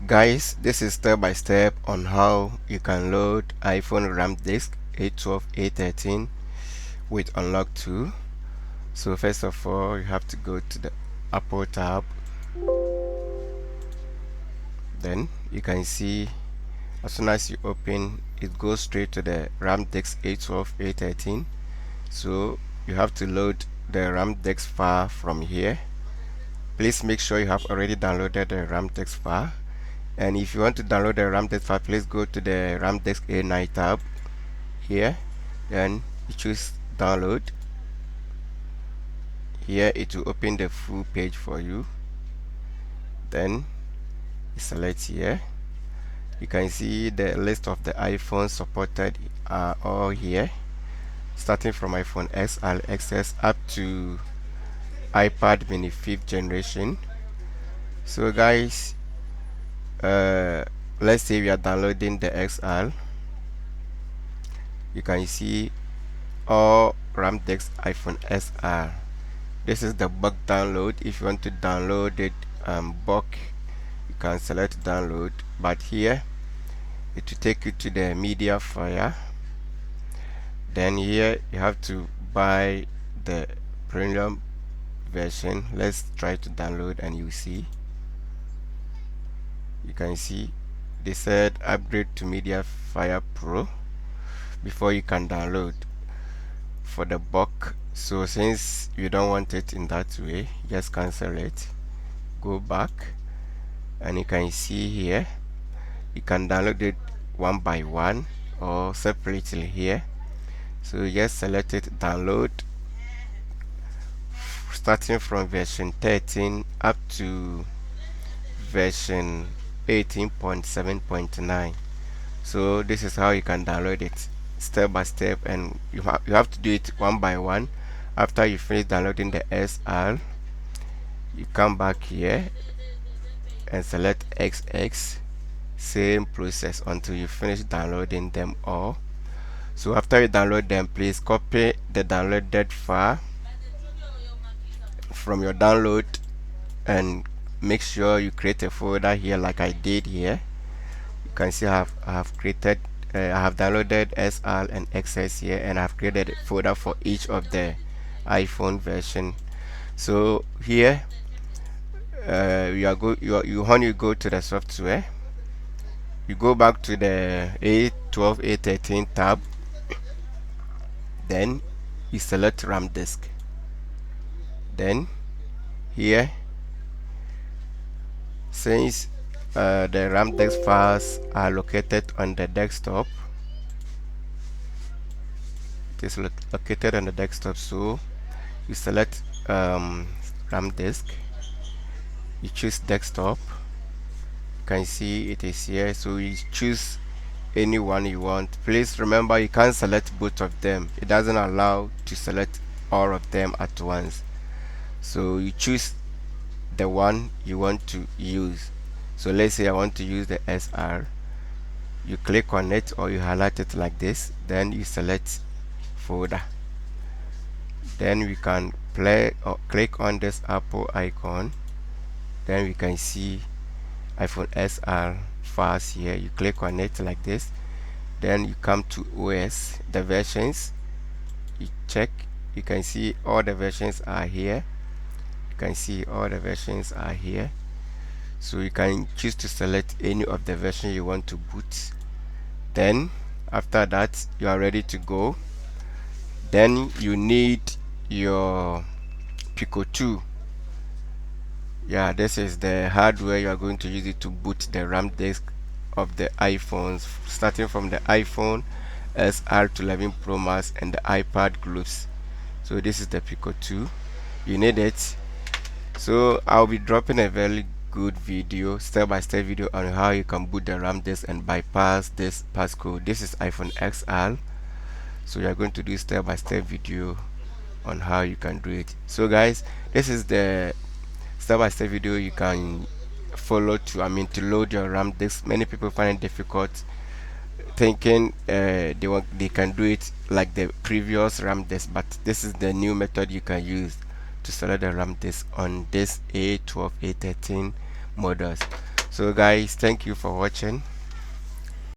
Guys, this is step by step on how you can load iPhone Ramdisk A12 A13 with Unlock 2. So first of all, you have to go to the Apple tab. Then you can see as soon as you open, it goes straight to the Ramdisk A12 A13. So you have to load the Ramdisk file from here. Please make sure you have already downloaded the Ramdisk file. And if you want to download the Ramdisk file, please go to the Ramdisk A9 tab here. Then you choose download. Here it will open the full page for you. Then you select here. You can see the list of the iPhones supported are all here, starting from iPhone XR, XS up to iPad mini 5th generation. So guys, let's say we are downloading the XR. You can see all Ramdisk iPhone SR. This is the bulk download. If you want to download it bulk, you can select download, but here it will take you to the media file. Then here you have to buy the premium version. Let's try to download and you see, you can see they said upgrade to media fire pro before you can download for the bulk. So since you don't want it in that way, just cancel it, go back, and you can see here you can download it one by one or separately here. So you just select it, download, starting from version 13 up to version 18.7.9. so this is how you can download it step by step, and you have to do it one by one. After you finish downloading the SR, you come back here and select XX. Same process until you finish downloading them all. So after you download them, please copy the downloaded file from your download and make sure you create a folder here like I did here. You can see I have created I have downloaded SR and XS here, and I have created a folder for each of the iPhone version. So here when you go to the software, you go back to the A12 A13 tab, then you select Ramdisk. Then here, since the Ramdisk files are located on the desktop, it is located on the desktop, so you select Ramdisk, you choose desktop, you can see it is here, so you choose any one you want. Please remember you can't select both of them, it doesn't allow to select all of them at once. So you choose the one you want to use. So let's say I want to use the SR. You click on it or you highlight it like this, then you select folder. Then we can play or click on this Apple icon. Then we can see iPhone SR files here. You click on it like this. Then you come to OS, the versions. You check. You can see all the versions are here. You can see all the versions are here. So you can choose to select any of the version you want to boot. Then after that, you are ready to go. Then you need your Pico 2. Yeah, this is the hardware you are going to use it to boot the RAM disk of the iPhones, starting from the iPhone SR to 11 Pro Max and the iPad groups. So this is the Pico 2. You need it. So I'll be dropping a very good video, step-by-step video on how you can boot the RAM disk and bypass this passcode. This is iPhone XR, so you're going to do step-by-step video on how you can do it. So guys, this is the step-by-step video you can follow to load your RAM disk. Many people find it difficult, thinking they can do it like the previous RAM disk, but this is the new method you can use to select the RAM disk on this A12 A13 models. So guys, thank you for watching.